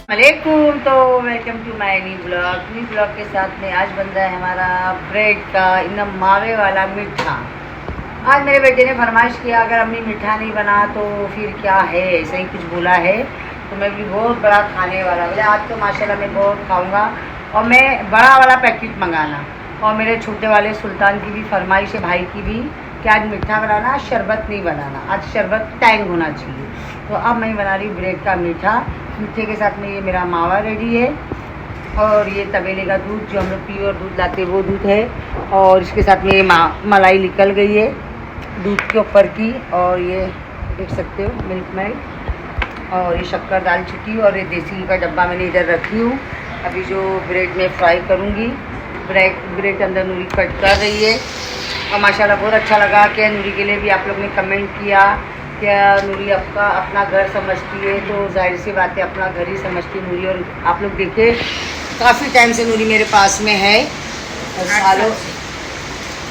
वालेकुम। तो welcome to my new blog के साथ में आज बन रहा है हमारा ब्रेड का एकदम मावे वाला मीठा। आज मेरे बेटे ने फरमाइश किया अगर अम्मी मीठा नहीं बना तो फिर क्या है, ऐसे ही कुछ बोला है। तो मैं भी बहुत बड़ा खाने वाला बोले आज तो माशाल्लाह मैं बहुत खाऊंगा और मैं बड़ा वाला पैकेट मंगाना। और मेरे छोटे वाले सुल्तान की भी फरमाइश है, भाई की भी, कि आज मीठा बनाना, शरबत नहीं बनाना, आज शरबत टैंग होना चाहिए। तो अब मैं बना रही हूँ ब्रेड का मीठा। मीठे के साथ में ये मेरा मावा रेडी है और ये तबेले का दूध जो हम लोग प्योर दूध लाते हैं वो दूध है। और इसके साथ में ये मलाई निकल गई है दूध के ऊपर की, और ये देख सकते हो मिल्क मेड, और ये शक्कर दाल चुकी और ये देसी का डब्बा मैंने इधर रखी हूँ। अभी जो ब्रेड में फ्राई करूँगी, ब्रेड के अंदर नूरी कट कर रही है। और माशाल्लाह बहुत अच्छा लगा कि नूरी के लिए भी आप लोग ने कमेंट किया क्या नूरी आपका अपना घर समझती है, तो जाहिर सी बात है अपना घर ही समझती है नूरी। और आप लोग देखिए काफ़ी टाइम से नूरी मेरे पास में है, और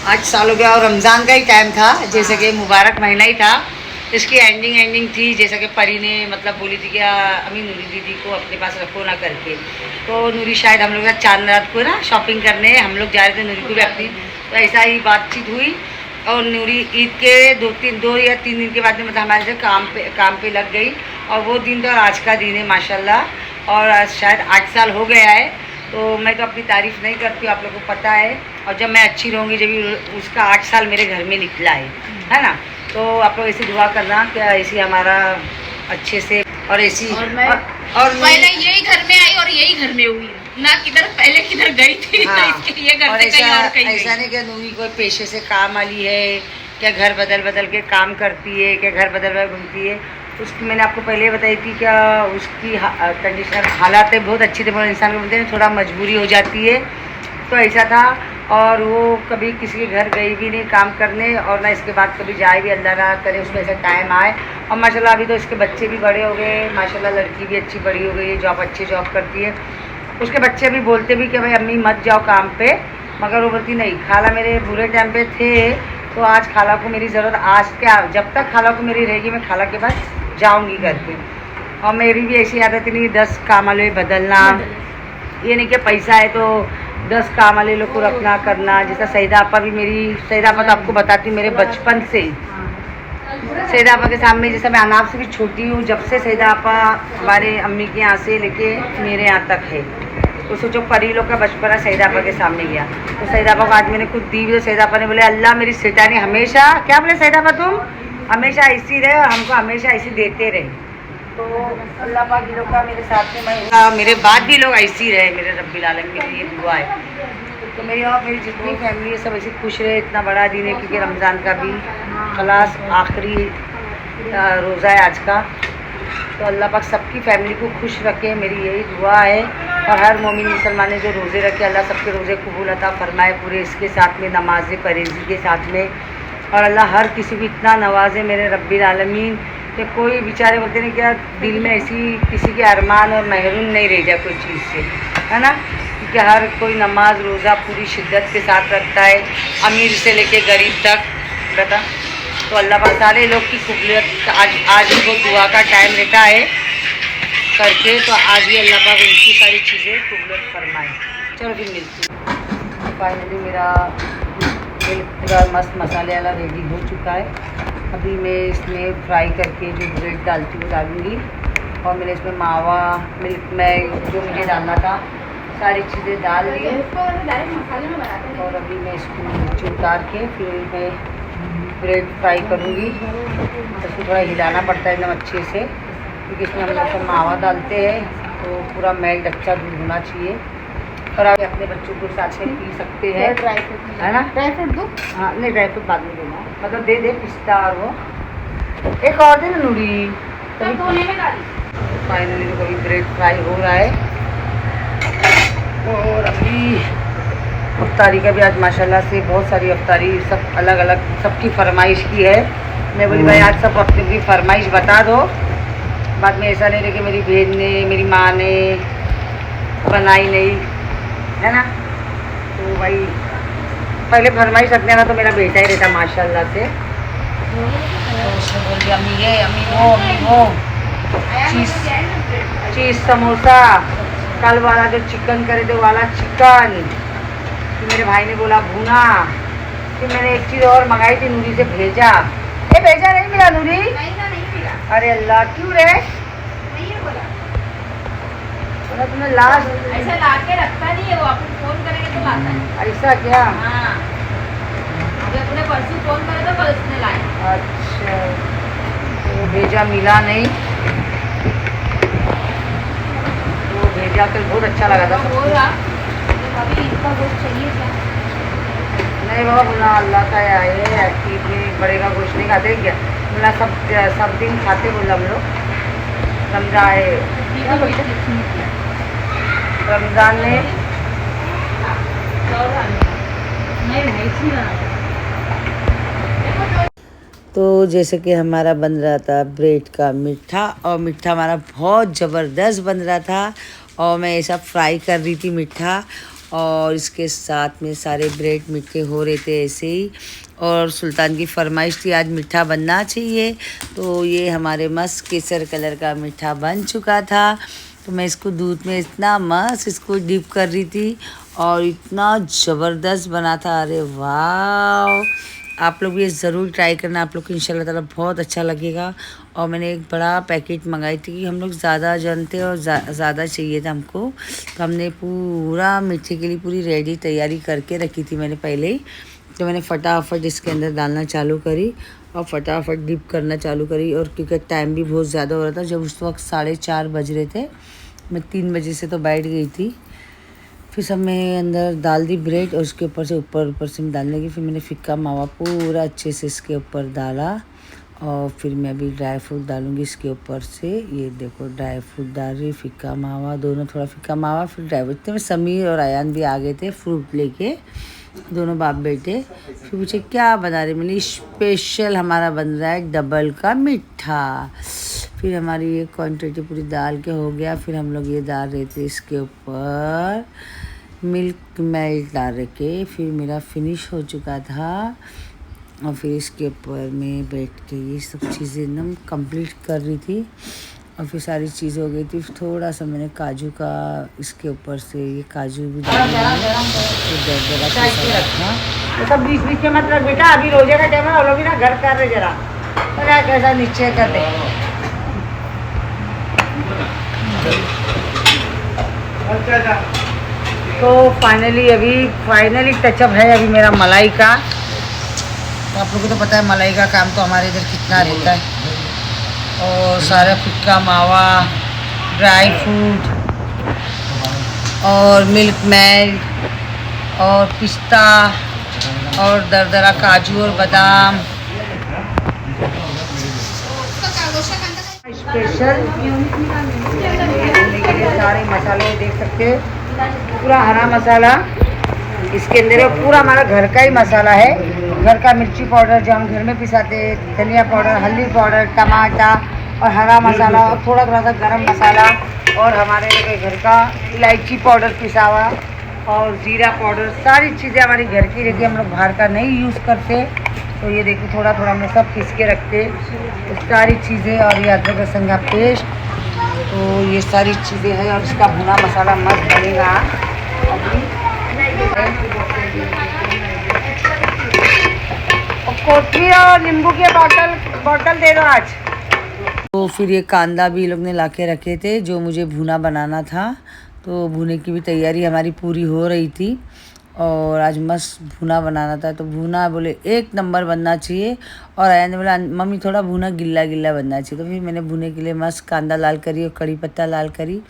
8 साल हो गया, और रमज़ान का ही टाइम था, जैसे कि मुबारक महीना ही था, इसकी एंडिंग थी। जैसा कि परी ने मतलब बोली थी कि अम्मी नूरी दीदी को अपने पास रखो ना करके। तो नूरी शायद हम लोग चांद रात को ना शॉपिंग करने हम लोग जा रहे थे, नूरी को भी अपनी, तो ऐसा ही बातचीत हुई। और नूरी ईद के 2 या 3 दिन के बाद में मतलब हमारे से काम पे लग गई, और वो दिन तो आज का दिन है माशाल्लाह। और आज शायद 8 साल हो गया है। तो मैं तो अपनी तारीफ़ नहीं करती हूँ, आप लोगों को पता है। और जब मैं अच्छी रहूँगी, जब उसका 8 साल मेरे घर में निकला है ना। तो आप लोग ऐसी दुआ करना कि ऐसी हमारा अच्छे से और ऐसी और पहले यही घर में आई और यही घर में हुई ना, किधर पहले किधर गई थी। हाँ, तो इसके ये घर से कहीं और कहीं ऐसा नहीं कि नूरी कोई पेशे से काम वाली है, क्या घर बदल के काम करती है, क्या घर बदल घूमती है। उसकी मैंने आपको पहले बताई थी क्या उसकी कंडीशन हालात बहुत अच्छी थे, मगर इंसान को बोलते हैं थोड़ा मजबूरी हो जाती है, तो ऐसा था। और वो कभी किसी के घर गई भी नहीं काम करने, और ना इसके बाद कभी जाए भी, अल्लाह ना करे उसमें ऐसा टाइम आए। और माशाल्लाह अभी तो इसके बच्चे भी बड़े हो गए, माशाल्लाह लड़की भी अच्छी बड़ी हो गई है, अच्छी जॉब करती है। उसके बच्चे भी बोलते भी कि भाई अम्मी मत जाओ काम पे, मगर वो बोलती नहीं, खाला मेरे बुरे टाइम पे थे, तो आज खाला को मेरी ज़रूरत, आज क्या जब तक खाला को मेरी रहेगी मैं खाला के पास जाऊँगी करके। और मेरी भी ऐसी आदत नहीं 10 काम वाले बदलना, ये नहीं कि पैसा है तो 10 काम वाले लोग को रखना करना। जैसा सईदा आपा भी, मेरी सईदा आपा तो आपको बताती हूँ मेरे बचपन से, सईदा आपा के सामने, जैसा मैं अनाप से भी छोटी हूँ, जब से सईदा आपा हमारे अम्मी के यहाँ से लेके मेरे यहाँ तक है। तो सोचो परी लोग का बचपना सईदा आपा के सामने गया। तो सईदा आपा को आज मैंने खुद दी, तो सईदा आपा ने बोले अल्लाह मेरी सेठानी हमेशा, क्या बोले सईदा आपा, तुम हमेशा ऐसी रहे और हमको हमेशा ऐसी देते रहे। तो अल्लाह पाक भी लोग का मेरे साथ में, मैं मेरे बाद भी लोग ऐसी रहे, मेरे रब्बिल आलमीन की ये दुआ है। तो मेरी और मेरी जितनी फैमिली है सब ऐसे खुश रहे। इतना बड़ा दिन है क्योंकि रमज़ान का भी खलास आखिरी रोज़ा है आज का। तो अल्लाह पाक सबकी फैमिली को खुश रखे, मेरी यही दुआ है। और हर मोमिन मुसलमान ने जो रोज़े रखे, अल्लाह सबके रोज़े कबूल अता फरमाए पूरे, इसके साथ में नमाज परहेज़ी के साथ में। और अल्लाह हर किसी को इतना नवाजे मेरे रब्बिल आलमीन कि कोई बेचारे बोलते नहीं क्या दिल में ऐसी किसी के अरमान और महरूम नहीं रह जाए कोई चीज़ से, है ना। क्योंकि हर कोई नमाज रोज़ा पूरी शिद्दत के साथ रखता है, अमीर से लेके गरीब तक, बता। तो अल्लाह पाक सारे लोग की कबूलियत आज ही वो दुआ का टाइम रहता है करके, तो आज भी अल्लाह पाक उनकी सारी चीज़ें कबूलियत फरमाए। चलो फिर मिलती हूँ। फाइनली मेरा पूरा मस्त मसाले वाला रेडी हो चुका है। अभी मैं इसमें फ्राई करके जो ब्रेड डालती हूँ डालूँगी, और मैंने इसमें मावा, मिल्क मैग जो मुझे डालना था सारी चीज़ें डाल दी। और अभी मैं इसको नीचे उतार के फिर मैं ब्रेड फ्राई करूँगी। इसको थोड़ा हिलाना पड़ता है एकदम अच्छे से, क्योंकि इसमें हम लोग मावा डालते हैं, तो पूरा मेल्ट अच्छा दूध होना चाहिए। और आप अपने बच्चों को साथ में पी सकते हैं, ड्राई फ्रूट है ना। ड्राई फ्रूट दूँ? हाँ नहीं, ड्राई फ्रूट बाद में देना, मतलब दे पिस्ता और वो एक और दे ना नूरी। फाइनली तो कभी ब्रेड फ्राई हो रहा है। और अभी अफ्तारी का भी आज माशाल्लाह से बहुत सारी अफ्तारी सब अलग अलग सबकी फरमाइश की है। मैं बोली भाई आज सब अपनी अपनी फरमाइश बता दो, बाद में ऐसा नहीं रहे कि मेरी बहन ने मेरी माँ ने बनाई नहीं, है ना। तो भाई पहले फरमाइश रखने का तो मेरा बेटा ही रहता माशाल्लाह से। तो उसने बोल दिया अम्मी ये अम्मी वो चीज़ चीज़ समोसा, कल वाला जो चिकन करे थे वाला चिकन, फिर मेरे भाई ने बोला भुना, फिर मैंने एक चीज़ और मंगाई थी, नूरी से भेजा। ये भेजा नहीं मिला नूरी? नहीं मिला। अरे अल्लाह, क्यों रे? नहीं है बोला तुमने लास्ट ऐसा ला के रखता नहीं है वो, अपन फोन करेंगे तो लाता है। ऐसा क्या? हाँ, अभी अपने परसों फोन करे तो कल उसने लाया। अच्छा, तो भेजा मिला नहीं, वो भेजा तो बहुत अच्छा लगा था। बोल रहा अभी इनका गोश्त चाहिए क्या? नहीं बाबा, बोला अल्लाह का है, ठीक है, बड़े का गोश्त नहीं खाते क्या? बोला सब दिन खाते, बोला हम लोग रमजान है, रमज़ान में तो जैसे कि हमारा बन रहा था ब्रेड का मीठा, और मीठा हमारा बहुत ज़बरदस्त बन रहा था, और मैं ऐसा फ्राई कर रही थी मीठा, और इसके साथ में सारे ब्रेड मीठे हो रहे थे ऐसे ही। और सुल्तान की फरमाइश थी आज मीठा बनना चाहिए, तो ये हमारे मस्त केसर कलर का मीठा बन चुका था। तो मैं इसको दूध में इतना मस्त इसको डिप कर रही थी, और इतना ज़बरदस्त बना था, अरे वाह! आप लोग भी ये ज़रूर ट्राई करना, आप लोग को इंशाल्लाह ताला बहुत अच्छा लगेगा। और मैंने एक बड़ा पैकेट मंगाई थी कि हम लोग ज़्यादा जानते और ज़्यादा चाहिए था हमको, तो हमने पूरा मीठे के लिए पूरी रेडी तैयारी करके रखी थी मैंने पहले ही। तो मैंने फटाफट इसके अंदर डालना चालू करी और फटाफट डिप करना चालू करी, और क्योंकि टाइम भी बहुत ज़्यादा हो रहा था, जब उस वक्त 4:30 बज रहे थे, मैं 3 बजे से तो बैठ गई थी। फिर सब मैं अंदर डाल दी ब्रेड, और उसके ऊपर से ऊपर से मैं डालने लगी। फिर मैंने फिक्का मावा पूरा अच्छे से इसके ऊपर डाला, और फिर मैं अभी ड्राई फ्रूट डालूँगी इसके ऊपर से। ये देखो ड्राई फ्रूट डाल रही, फिक्का मावा दोनों, थोड़ा फिक्का मावा फिर ड्राई फ्रूट। में समीर और आयान भी आ गए थे फ्रूट लेके, दोनों बाप बेटे। फिर पूछे क्या बना रहे, मैंने स्पेशल हमारा बन रहा है डबल का मीठा। फिर हमारी ये क्वांटिटी पूरी डाल के हो गया। फिर हम लोग ये डाल रहे थे इसके ऊपर मिल्क मेल्ट डाल के, फिर मेरा फिनिश हो चुका था। और फिर इसके ऊपर मैं बैठ के ये सब चीज़ें एकदम कंप्लीट कर रही थी, और फिर सारी चीज़ हो गई थी। थोड़ा सा मैंने काजू का इसके ऊपर से ये काजू भी डाला, सब बीच बीच में मत रख बेटा, अभी रोजे का टाइम है, और लोग भी ना घर कर रहे जरा, पता कैसा नीचे कर दे। तो फाइनली टचअप है अभी मेरा मलाई का। तो आप लोगों को तो पता है मलाई का काम तो हमारे इधर कितना रहता है, और सारा फिक्का मावा, ड्राई फ्रूट और मिल्क मेल्ट और पिस्ता और दरदरा काजू और बादाम स्पेशल के लिए सारे मसाले देख सकते हैं, पूरा हरा मसाला इसके अंदर है, पूरा हमारा घर का ही मसाला है। घर का मिर्ची पाउडर जो हम घर में पिसाते हैं, धनिया पाउडर, हल्दी पाउडर, टमाटर और हरा मसाला, और थोड़ा थोड़ा सा गरम मसाला, और हमारे घर का इलायची पाउडर पिसा हुआ, और ज़ीरा पाउडर, सारी चीज़ें हमारी घर की रहती है, हम लोग बाहर का नहीं यूज़ करते। तो ये देखो थोड़ा थोड़ा हमने सब पीस के रखते, तो सारी चीज़ें, और ये अदरक लहसुन का पेस्ट, तो ये सारी चीज़ें हैं, और इसका भुना मसाला मस्त बनेगा। और कोठी और नींबू के बॉटल दे दो आज। तो फिर ये कांदा भी लोग ने ला के रखे थे जो मुझे भुना बनाना था, तो भुने की भी तैयारी हमारी पूरी हो रही थी, और आज मस्त भुना बनाना था। तो भुना बोले 1 नंबर बनना चाहिए, और आया ने बोला मम्मी थोड़ा भुना गिल्ला गिल्ला बनना चाहिए। तो फिर मैंने भुने के लिए मस्त कांदा लाल करी और कड़ी पत्ता लाल करी,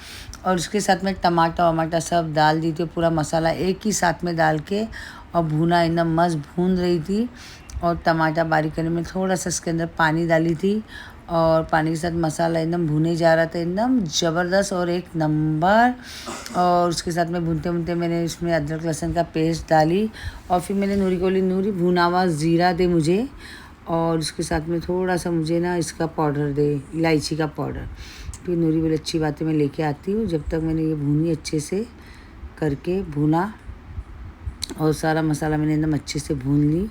और उसके साथ में टमाटर वमाटर सब डाल दी थी, पूरा मसाला एक ही साथ में डाल के, और भुना एकदम मस्त भून रही थी। और टमाटर बारीक करने में थोड़ा सा इसके अंदर पानी डाली थी, और पानी के साथ मसाला एकदम भुने जा रहा था, एकदम ज़बरदस्त और 1 नंबर। और उसके साथ में भूनते भूनते मैंने इसमें अदरक लहसुन का पेस्ट डाली, और फिर मैंने नूरी को बोली नूरी भुना हुआ ज़ीरा दे मुझे, और उसके साथ में थोड़ा सा मुझे ना इसका पाउडर दे, इलायची का पाउडर। फिर नूरी बोली अच्छी बात है मैं लेके आती हूँ। जब तक मैंने ये भूनी अच्छे से करके भुना, और सारा मसाला मैंने एकदम अच्छे से भून ली,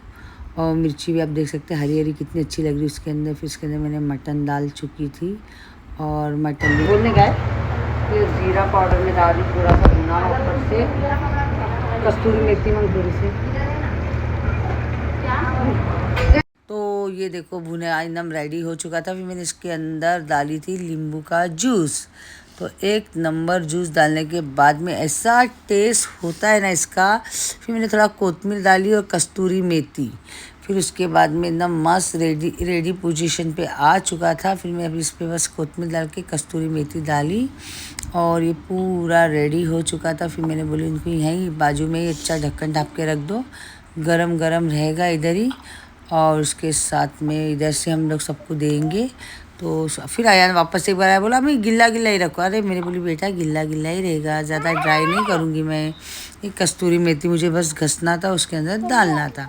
और मिर्ची भी आप देख सकते हैं हरी हरी कितनी अच्छी लग रही है उसके अंदर। फिर इसके अंदर मैंने मटन डाल चुकी थी, और मटन भी बोलने गए। ये ज़ीरा पाउडर में डाली थोड़ा सा धुना ऊपर से, कस्तूरी मेथी में थोड़ी सी। तो ये देखो भुने एकदम रेडी हो चुका था। फिर मैंने इसके अंदर डाली थी नींबू का जूस। तो एक नंबर जूस डालने के बाद में ऐसा टेस्ट होता है ना इसका। फिर मैंने थोड़ा कोतमीर डाली और कस्तूरी मेथी। फिर उसके बाद में एकदम मस्त रेडी पोजीशन पे आ चुका था। फिर मैं अभी इस पर बस कोतमीर डाल के कस्तूरी मेथी डाली और ये पूरा रेडी हो चुका था। फिर मैंने बोली उनको यहीं बाजू में ही अच्छा ढक्कन ढाँप के रख दो, गरम गरम रहेगा इधर ही। और उसके साथ में इधर से हम लोग सबको देंगे। तो फिर आया वापस एक बार आया, बोला मैं गिल्ला गिल्ला ही रखो। अरे मेरे बोली बेटा गिल्ला गिल्ला ही रहेगा, ज़्यादा ड्राई नहीं करूँगी मैं। ये कस्तूरी मेथी मुझे बस घसना था, उसके अंदर डालना था।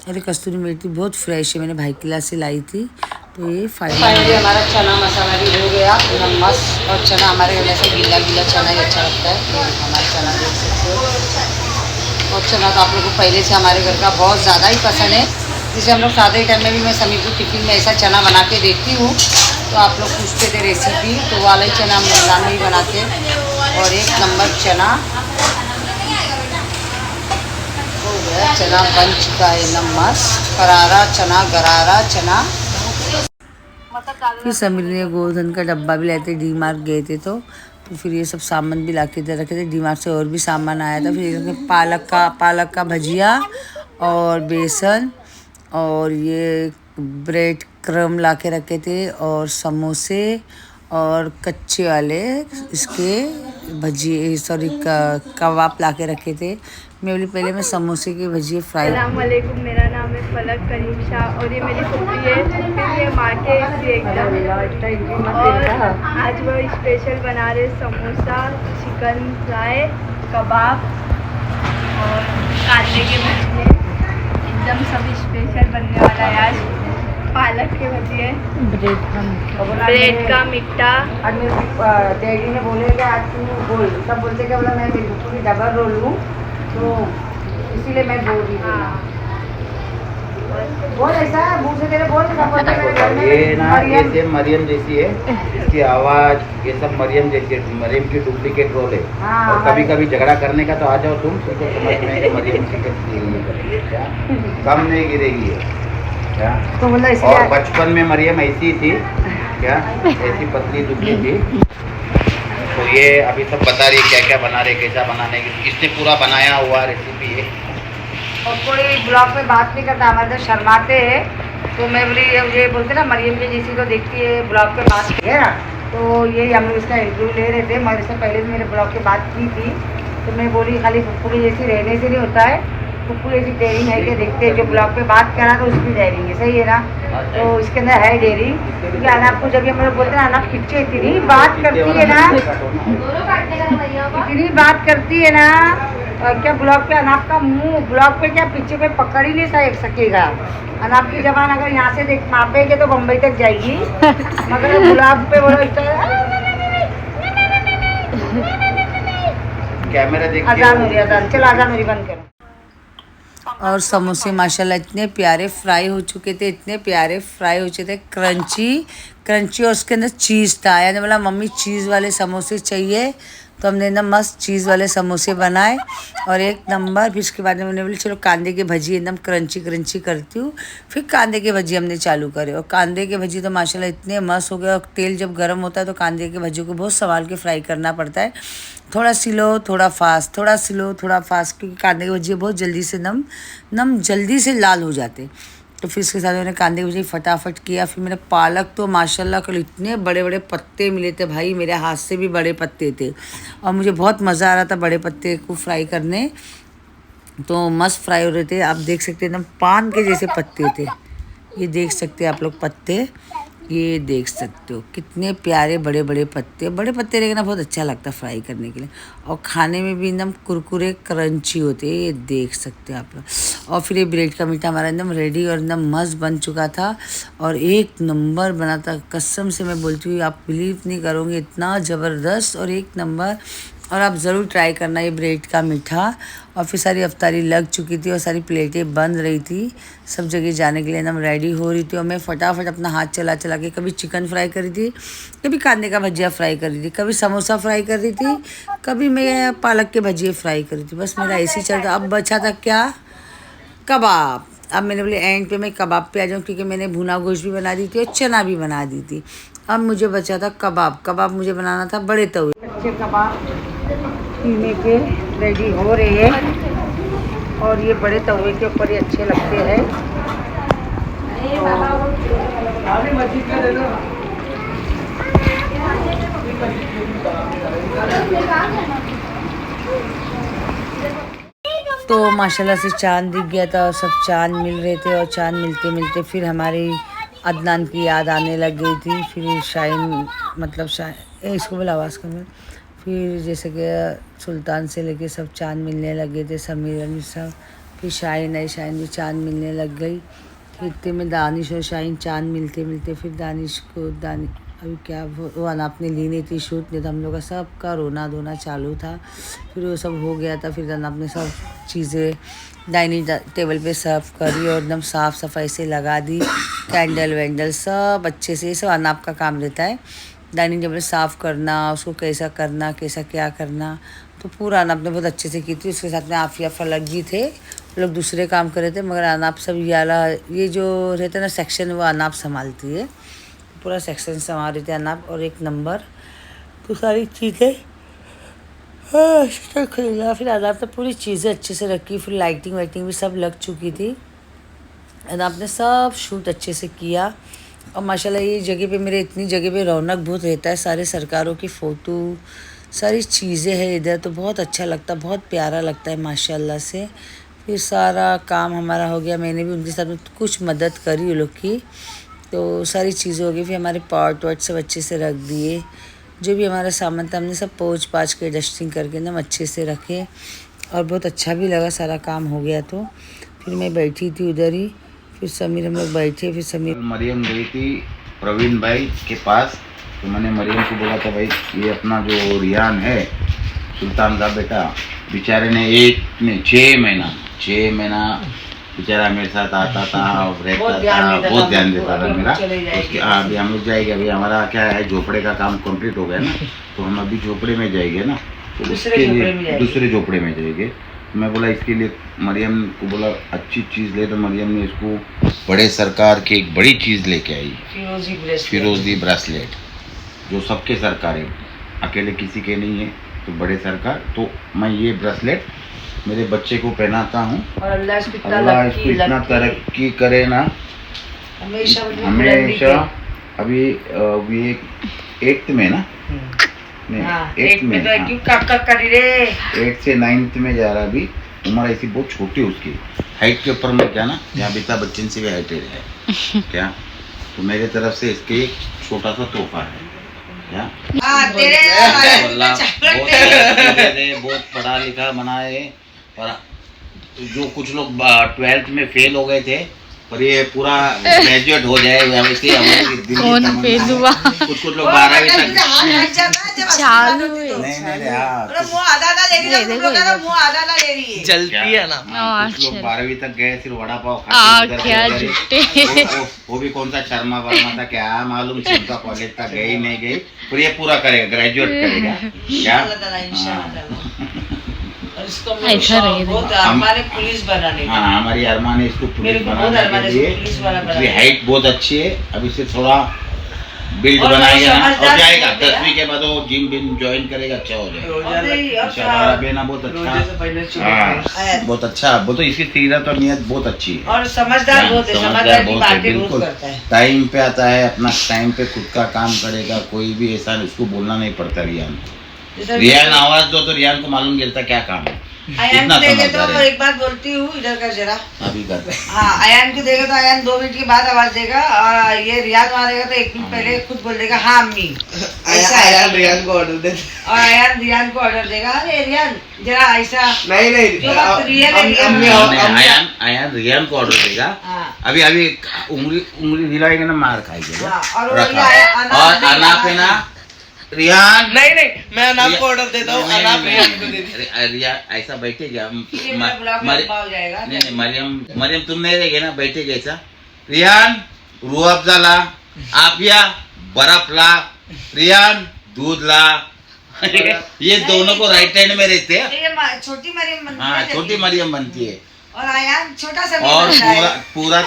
अरे कस्तूरी मेथी बहुत फ्रेश है, मैंने भाई किला से लाई थी। तो ये फाइनली हमारा चना मसाला भी हो गया एकदम मस्त। और चना हमारे घर में से गिल्ला गिल्ला चना ही अच्छा लगता है। हमारा चना देख सकते हो। और चना तो आप लोग को पहले से हमारे घर का बहुत ज़्यादा ही पसंद है। जिसे हम लोग सादे टाइम में भी मैं समी को टिफ़िन में ऐसा चना बना के देती हूँ। तो आप लोग पूछते थे रेसिपी, तो वाला ही चना हम रमज़ान में ही बनाते हैं। और एक नंबर चना हो गया, चना बन चुका है एकदम मस्त, करारा चना, गरारा चना। फिर समीर ने गोधन का डब्बा भी लाए थे, डी मार्ट गए थे तो फिर ये सब सामान भी ला के दे रखे थे। डी मार्ट से और भी सामान आया था। फिर पालक का भजिया और बेसन और ये ब्रेड क्रम ला के रखे थे और समोसे और कच्चे वाले इसके भजिए कबाब ला के रखे थे। मैं बोली पहले मैं समोसे के भजिए फ्राई। अस्सलामुअलैकुम, मेरा नाम है फलक करीम शाह और ये मेरी फूफी है। फिर ये माँ के एकदम। और आज वो स्पेशल बना रहे समोसा, चिकन फ्राई, कबाब और कांदे के भजिए। एकदम सब स्पेशल बनने वाला है आज। पालक के भजिए, ब्रेड का मिट्टा। डैडी ने बोले कि आज तू बोल, सब बोलते क्या बोला मैं पूरी डबल रोल लूँ, तो इसीलिए मैं बोल रही हूँ। बोल ऐसा मुँह से तेरे बोल। ये ना ये सेम मरियम जैसी है, इसकी आवाज़ ये सब मरियम जैसी है, मरियम की डुप्लीकेट रोल है। और कभी कभी झगड़ा करने का तो आ जाओ तुम, तो समझ में कि मरियम की कम नहीं गिरेगी है क्या। तो बोला और बचपन में मरियम ऐसी थी क्या, ऐसी पतली दुबली थी। तो ये अभी सब बता रही है क्या क्या बना रहे, कैसा बनाने की, इसने पूरा बनाया हुआ रेसिपी है। और कोई ब्लॉग में बात नहीं करता, हमारे तो शर्माते हैं। तो मैं बोली ये बोलते ना मरियम के जैसी को देखती है ब्लॉग पे बात की है ना। तो ये हम लोग इसका इंटरव्यू ले रहे थे, मगर इससे पहले भी मैंने ब्लॉग पे बात की थी। तो मैं बोली खाली पप्पू की जैसी रहने से नहीं होता है, पप्पू जैसी डेयरिंग है कि देखते हैं जो ब्लॉग पे बात करा तो उसकी डेयरिंग है, सही है ना। तो इसके अंदर है डेयरिंग, क्योंकि अनाप को जब हम लोग बोलते हैं अनाप पीछे इतनी बात करती है ना, इतनी बात करती है ना। क्या ब्लॉग पे अनाप का मुंह ब्लॉग पे क्या पीछे पे पकड़ ही नहीं सकेगा। अनाप की जबान अगर यहाँ से देख मापेगे तो बम्बई तक जाएगी, मगर ब्लॉग पे बोलो कैमरा देख अजान हो रही, अजान चलो अजान हो रही, बंद करो। और समोसे माशाल्लाह इतने प्यारे फ्राई हो चुके थे, इतने प्यारे फ्राई हो चुके थे, क्रंची क्रंची। और उसके अंदर चीज़ था। यानी बोला मम्मी चीज़ वाले समोसे चाहिए, तो हमने एकदम मस्त चीज़ वाले समोसे बनाए और एक नंबर। फिर उसके बाद में मैंने बोली चलो कांदे के भजी एकदम क्रंची क्रंची करती हूँ। फिर कांदे के भजी हमने चालू करे और कांदे के भजी तो माशाल्लाह इतने मस्त हो गए। और तेल जब गर्म होता है तो कांदे के भजी को बहुत संभाल के फ्राई करना पड़ता है, थोड़ा स्लो थोड़ा फास्ट, थोड़ा स्लो थोड़ा फास्ट, क्योंकि कांदे के भजिए बहुत जल्दी से नम जल्दी से लाल हो जाते। तो फिर इसके साथ मैंने कांदे की भजी फटाफट किया। फिर मैंने पालक तो माशाल्लाह कल इतने बड़े बड़े पत्ते मिले थे भाई, मेरे हाथ से भी बड़े पत्ते थे और मुझे बहुत मज़ा आ रहा था बड़े पत्ते को फ्राई करने। तो मस्त फ्राई हो रहे थे, आप देख सकते हैं एकदम पान के जैसे पत्ते थे। ये देख सकते हैं आप लोग पत्ते, ये देख सकते हो कितने प्यारे बड़े बड़े पत्ते रहेंगे ना, बहुत अच्छा लगता है फ्राई करने के लिए। और खाने में भी एकदम कुरकुरे क्रंची होते हैं, ये देख सकते हैं आप लोग। और फिर ये ब्रेड का मीठा हमारा एकदम रेडी और एकदम मस्त बन चुका था और एक नंबर बना था। कसम से मैं बोलती हूँ, आप बिलीव नहीं करोगे, इतना ज़बरदस्त और एक नंबर। और आप ज़रूर ट्राई करना ये ब्रेड का मीठा। और फिर सारी अफ्तारी लग चुकी थी और सारी प्लेटें बन रही थी, सब जगह जाने के लिए एकदम रेडी हो रही थी। और मैं फटाफट अपना हाथ चला चला के कभी चिकन फ्राई कर रही थी, कभी कांदे का भजिया फ्राई कर रही थी, कभी समोसा फ्राई कर रही थी, कभी मैं पालक के भजिए फ्राई कर रही थी। बस मेरा ऐसे ही चलता। अब बचा था क्या, कबाब। अब मैंने बोले एंड पे मैं कबाब पे आ जाऊँ, क्योंकि मैंने भुना गोश्त भी बना दी थी और चना भी बना दी थी। अब मुझे बचा था कबाब। कबाब मुझे बनाना था बड़े तवे। अच्छे कबाब पीने के रेडी हो रहे हैं और ये बड़े तवे के ऊपर ही अच्छे लगते हैं। तो माशाल्लाह से चांद दिख गया था और सब चांद मिल रहे थे। और चांद मिलते मिलते फिर हमारी अदनान की याद आने लग गई थी। फिर शाइन मतलब इसको बोला आवाज़ कर। फिर जैसे कि सुल्तान से लेके सब चांद मिलने लगे थे, समीर अली सब। फिर शाइन आई, शाइन भी चांद मिलने लग गई। फिर इतने में दानिश और शाइन चांद मिलते मिलते फिर दानिश को अभी क्या वो अनाप ने ली नहीं थी शूट, नहीं तो हम लोग का सबका रोना धोना चालू था। फिर वो सब हो गया था। फिर अनाप ने सब चीज़ें डाइनिंग टेबल पे सर्व करी और एकदम साफ़ सफाई से लगा दी। कैंडल वैंडल सब अच्छे से, सब अनाप का काम रहता है, डाइनिंग टेबल साफ़ करना, उसको कैसा करना, कैसा क्या करना। तो पूरा अनाप ने बहुत अच्छे से की थी। उसके साथ में आफिया फलक भी थे, वो लोग दूसरे काम कर रहे थे, मगर अनाप सब ये जो रहता है ना सेक्शन, वो अनाप संभालती है। पूरा सेक्शन संभाल रहे थे अनाप और एक नंबर। तो सारी चीज़ें खरीदा। फिर अनाप ने पूरी चीज़ें अच्छे से रखी। फिर लाइटिंग वाइटिंग भी सब लग चुकी थी। अनाप ने सब शूट अच्छे से किया। और माशाल्लाह ये जगह पे मेरे इतनी जगह पे रौनक बहुत रहता है, सारे सरकारों की फ़ोटो सारी चीज़ें हैं इधर, तो बहुत अच्छा लगता है, बहुत प्यारा लगता है माशाल्लाह से। फिर सारा काम हमारा हो गया। मैंने भी उनके साथ में कुछ मदद करी वो लोग की, तो सारी चीज़ें हो गई। फिर हमारे पॉट वॉट सब अच्छे से रख दिए, जो भी हमारा सामान था हमने सब पोंछ पाछ के डस्टिंग करके एकदम अच्छे से रखे। और बहुत अच्छा भी लगा, सारा काम हो गया। तो फिर मैं बैठी थी उधर ही। फिर समीर हम लोग बैठे। फिर समीर मरियम गई थी प्रवीण भाई के पास, तो मैंने मरियम को बोला था भाई ये अपना जो रियान है सुल्तान का बेटा, बेचारे ने 6 महीना बेचारा मेरे साथ आता था और रहता था, बहुत ध्यान देता था मेरा। उसके अभी हम लोग जाएंगे, अभी हमारा क्या है झोपड़े का काम कंप्लीट हो गया ना, तो हम अभी झोपड़े में जाएंगे ना, तो उसके लिए दूसरे झोपड़े में जाएंगे। मैं बोला इसके लिए मरियम को बोला अच्छी चीज़ ले, तो मरियम ने इसको बड़े सरकार की एक बड़ी चीज़ लेके आई, फिरोजी ब्रेसलेट, जो सबके सरकार है, अकेले किसी के नहीं है, तो बड़े सरकार। तो मैं ये ब्रेसलेट मेरे बच्चे को पहनाता हूँ और अल्लाह इसको इतना तरक्की करे ना हमेशा। अभी ये 8th में ना, नहीं 8th में, 8 से 9th में जा रहा। अभी उम्र ऐसी बहुत छोटी है उसकी, हाइट के ऊपर में क्या ना, यहाँ अमिताभ बच्चन से भी हाइटेड है क्या, तो मेरे तरफ से इसके एक छोटा सा तोहफा है क्या। बहुत पढ़ा लिखा बना है, और जो कुछ लोग 12th में फेल हो गए थे, पर ये पूरा ग्रेजुएट हो जाए, इसलिए कौन फेल हुआ। कुछ लोग 12वीं तक चालू जलती है ना, कुछ लोग 12वीं तक गए, फिर वड़ा पाव खाते, वो भी कौन सा शर्मा वर्मा था क्या मालूम, उनका कॉलेज तक गए ही नहीं गए, पर ये पूरा करेगा, ग्रेजुएट करेगा क्या। हमारे पुलिस बनाने का, हाँ हमारी अरमान है इसको पुलिस बनाने के लिए। इसकी हाइट बहुत अच्छी है, अब इसे थोड़ा बिल्ड बनाएगा ना, और जाएगा 10वीं के बाद वो जिम बिम ज्वाइन करेगा, अच्छा हो जाएगा। हमारा बेना बहुत अच्छा, बहुत अच्छा, वो तो इसकी सीरत और नियत बहुत अच्छी है, और समझदार बहुत है, बिल्कुल टाइम पे आता है, अपना टाइम पे खुद का काम करेगा, कोई भी ऐसा उसको बोलना नहीं पड़ता। रियान आवाज दो तो रियान को मालूम गिरता क्या काम है। अयान को देखे तो एक बात बोलती हूँ, इधर का जरा अभी कर। हाँ अयान को देगा तो अयान 2 मिनट के बाद आवाज देगा, और ये रियान मारेगा तो 1 मिनट पहले खुद बोल देगा हाँ अम्मी। अयान रियान को ऑर्डर दे, और अयान रियान को ऑर्डर देगा, अरे रियान जरा ऐसा नहीं अयान रियान को ऑर्डर देगा। अभी उंगली हिलाएगा ना, मार खाएगा। और अनाप है ना रियान नहीं नहीं, मैं अनाप को ऑर्डर देता हूँ, अनाप रियान को दे दी। रियान ऐसा बैठेगा। ये मेरा ब्लॉग में लंबा हो जाएगा। नहीं मरियम तुम नहीं रहेगे ना, बैठेगा ऐसा। रियान रूह अफ़ज़ा ला, आपिया बर्फ ला, रियान दूध ला। ये दोनों को राइट हैंड में रहते हैं। ये छोटी मरियम बनती है। हाँ छोटी मरियम बनती है और आयान छोटा सा और बनता है। पूरा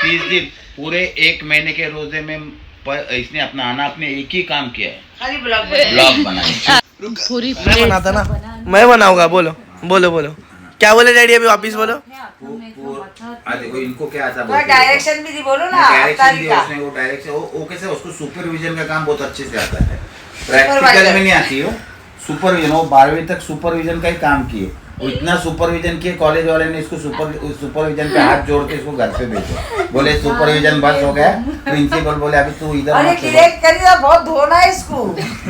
30 दिन पूरे 1 महीने के रोजे में इसने अपना आना अपने एक ही काम किया है, खाली ब्लॉग बनाया। मैं बनाता ना, मैं बनाऊंगा। बोलो बोलो बोलो, क्या बोले डैडी? अभी वापिस बोलो। देखो इनको क्या आता है। डायरेक्शन भी दी बोलो ना। डायरेक्शन दिया उसने, वो डायरेक्शन वो कैसे, उसको सुपरविजन का काम बहुत अच्छे से आता है, प्रैक्टिकल में नहीं आती हो। सुपरविजन, वो 12वीं तक सुपरविजन का ही काम किए, वो इतना सुपरविजन किए, कॉलेज वाले ने इसको सुपरविजन पे हाथ जोड़ के इसको घर पे भेजो। बोले सुपरविजन बस हो गया। प्रिंसिपल बोले अभी तू इधर अरे क्लियर करिए, बहुत धोना है इसको।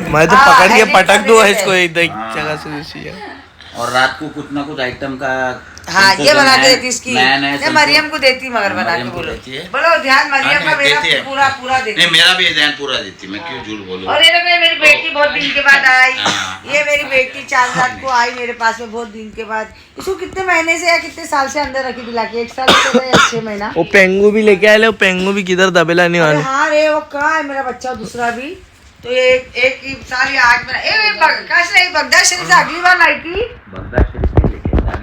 मैं तो पकड़ के पटक दूंगा इसको एक जगह से। और रात को कुछ ना कुछ आइटम का हाँ ये बना के देती इसकी। नया मरियम को देती, मगर बना के बोलो बोलो ध्यान मरियम का मेरा पूरा देती। नहीं मेरा भी ध्यान पूरा देती, मैं क्यों झूठ बोलूं। और ये मेरी बेटी बहुत दिन के बाद आई। ये मेरी बेटी 4 रात को आई मेरे पास में बहुत दिन के बाद। इसको कितने महीने से या कितने साल से अंदर रखी दिला के? 1 साल से या 6 महीना। वो पेंगू भी लेके आए, वो पेंगू भी किधर दबेला नहीं वाले। हाँ रे वो कहाँ है मेरा बच्चा दूसरा भी? तो ये एक साल या 8 महीना। बगदाद शरीफ से अगली बार लाई थी,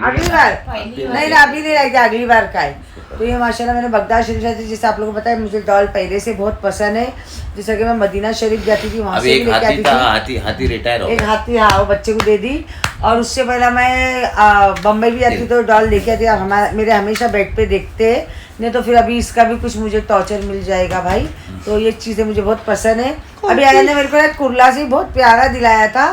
अगली बार नहीं ना, अभी नहीं लाई थी, अगली बार का है। तो ये माशाल्लाह मैंने बगदाद शरीफ जाती, जैसे आप लोगों को पता है मुझे डॉल पहले से बहुत पसंद है। जैसे कि मैं मदीना शरीफ जाती थी, वहाँ से भी लेके आती थी। हाथी रिटायर हो एक हाथी, हाँ वो बच्चे को दे दी। और उससे पहले मैं बम्बई भी जाती तो डॉल लेके आती। अब मेरे हमेशा बेड पे देखते हैं, नहीं तो फिर अभी इसका भी कुछ मुझे टॉर्चर मिल जाएगा भाई। तो ये चीज़ें मुझे बहुत पसंद है। अभी आनंद ने मेरे को एक कुर्ला से बहुत प्यारा दिलाया था,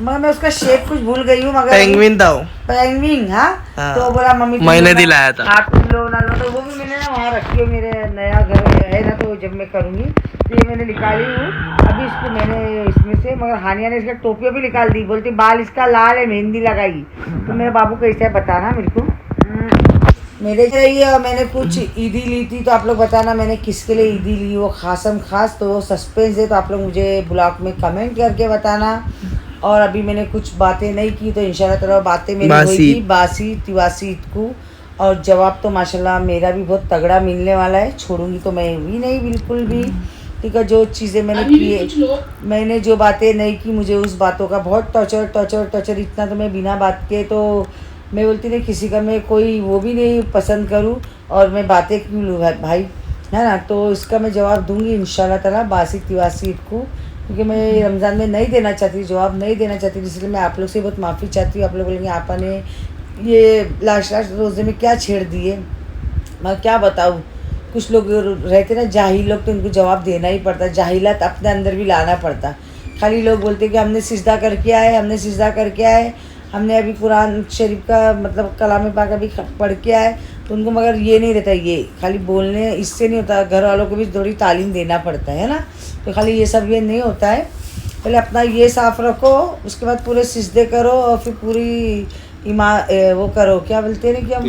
मगर मैं उसका शेप कुछ भूल गई हूँ। मगर पेंगुइन था वो, पेंगुइन। हाँ तो बोला मम्मी मैंने दिलाया था। आप लो ना लो, तो वो भी मैंने ना वहाँ रखी है, मेरे नया घर है ना, तो जब मैं करूँगी तो ये मैंने निकाली हूँ अभी इसको मैंने इसमें से। मगर हानिया ने इसका टोपियाँ भी निकाल दी, बोलती बाल इसका लाल है, मेहंदी लगाई। तो मेरे बाबू कैसे है बताना मेरे को। मेरे चाहिए। और मैंने कुछ ईदी ली थी, तो आप लोग बताना मैंने किसके लिए ईदी ली, वो खासम खास। तो सस्पेंस है, तो आप लोग मुझे ब्लॉग में कमेंट करके बताना। और अभी मैंने कुछ बातें नहीं की, तो इंशाल्लाह ताला बातें मेरी होगी बासी तिवासी ईद को। और जवाब तो माशाल्लाह मेरा भी बहुत तगड़ा मिलने वाला है, छोड़ूंगी तो मैं भी नहीं बिल्कुल भी। ठीक है, जो चीज़ें मैंने की, मैंने जो बातें नहीं की, मुझे उस बातों का बहुत टॉर्चर इतना, तो मैं बिना बात के तो मैं बोलती नहीं किसी का मैं कोई वो भी नहीं पसंद करूं, और मैं बातें क्यों लूँ भाई, है ना। तो इसका मैं जवाब दूंगी इंशाल्लाह ताला बासी तिवासी ईद को, क्योंकि मैं रमज़ान में नहीं देना चाहती, जवाब नहीं देना चाहती, इसलिए मैं आप लोग से बहुत माफ़ी चाहती हूँ। आप लोग बोलेंगे आपा ने ये लास्ट रोज़े में क्या छेड़ दिए, मैं क्या बताऊँ। कुछ लोग रहते ना जाहिल लोग, तो उनको जवाब देना ही पड़ता, जाहिलात अपने अंदर भी लाना पड़ता। खाली लोग बोलते कि हमने सिजदा करके आए, हमने सिजदा करके आए, हमने अभी कुरान शरीफ का मतलब कलाम पाक अभी पढ़ के आए, तो उनको मगर ये नहीं रहता, ये खाली बोलने इससे नहीं होता, घर वालों को भी थोड़ी तालीम देना पड़ता है ना। तो खाली ये सब ये नहीं होता है, पहले अपना ये साफ़ रखो, उसके बाद पूरे सिजदे करो, और फिर पूरी वो करो, क्या बोलते हैं ना कि हम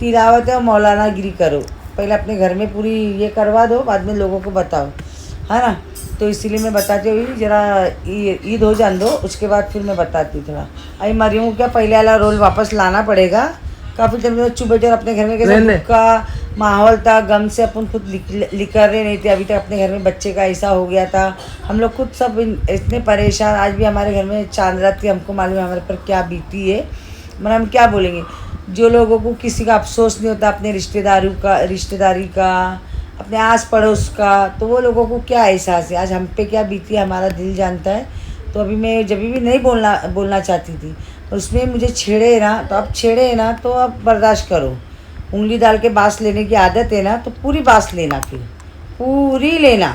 तिलावत और मौलाना गिरी करो। पहले अपने घर में पूरी ये करवा दो, बाद में लोगों को बताओ, है ना। तो इसीलिए मैं बताती हुई जरा ईद हो जान दो, उसके बाद फिर मैं बताती थोड़ा। अभी मरियम को क्या पहले वाला रोल वापस लाना पड़ेगा। काफ़ी टाइम में चुप बैठे और अपने घर में कैसे का माहौल था, गम से अपन खुद लिकर रहे नहीं थे। अभी तक अपने घर में बच्चे का ऐसा हो गया था, हम लोग खुद सब इतने परेशान। आज भी हमारे घर में चांद रात थी, हमको मालूम है हमारे पर क्या बीती है, मतलब हम क्या बोलेंगे। जो लोगों को किसी का अफसोस नहीं होता अपने रिश्तेदारी का, अपने आस पड़ोस का, तो वो लोगों को क्या एहसास है, आज हम पे क्या बीती है हमारा दिल जानता है। तो अभी मैं जब भी नहीं बोलना चाहती थी, उसमें मुझे छेड़े ना, तो अब छेड़े ना तो अब बर्दाश्त करो। उंगली डाल के बाँस लेने की आदत है ना, तो पूरी बाँस लेना, फिर पूरी लेना।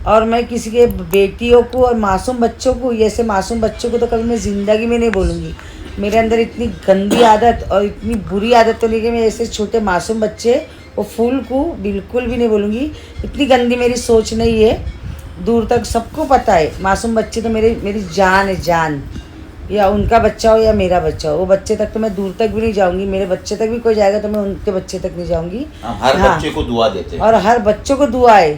और मैं किसी के बेटियों को और मासूम बच्चों को, ऐसे मासूम बच्चों को तो कभी मैं ज़िंदगी में नहीं बोलूँगी। मेरे अंदर इतनी गंदी आदत और इतनी बुरी आदत तो नहीं कि मैं ऐसे छोटे मासूम बच्चे वो फूल को बिल्कुल भी नहीं बोलूँगी। इतनी गंदी मेरी सोच नहीं है, दूर तक सबको पता है। मासूम बच्चे तो मेरी जान है, जान, या उनका बच्चा हो या मेरा बच्चा हो, वो बच्चे तक तो मैं दूर तक भी नहीं जाऊँगी। मेरे बच्चे तक भी कोई जाएगा तो मैं उनके बच्चे तक नहीं जाऊँगी। हर बच्चे को दुआ देते हैं, और हर बच्चों को दुआ है।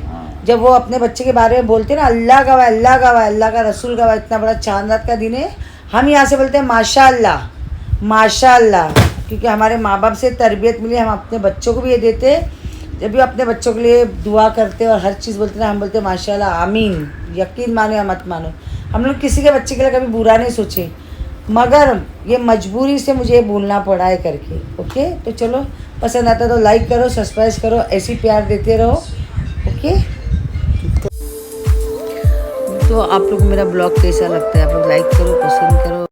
जब वो अपने बच्चे के बारे में बोलते हैं ना, अल्लाह गवाह, अल्लाह गवाह, अल्लाह का रसूल गवाह, इतना बड़ा चांद रात का दिन है, हम यहाँ से बोलते हैं माशाअल्लाह, माशाअल्लाह, क्योंकि हमारे माँ बाप से तरबियत मिली। हम अपने बच्चों को भी ये देते हैं, जब भी अपने बच्चों के लिए दुआ करते हैं और हर चीज़ बोलते हैं, हम बोलते हैं माशाअल्लाह, आमीन। यकीन मानो या मत मानो, हम लोग किसी के बच्चे के लिए कभी बुरा नहीं सोचे, मगर ये मजबूरी से मुझे बोलना पड़ा है करके। ओके, तो चलो, पसंद आता तो लाइक करो, सब्सक्राइब करो, ऐसे ही प्यार देते रहो। ओके, तो आप लोग को मेरा ब्लॉग कैसा लगता है, आप लोग लाइक करो, पसंद करो।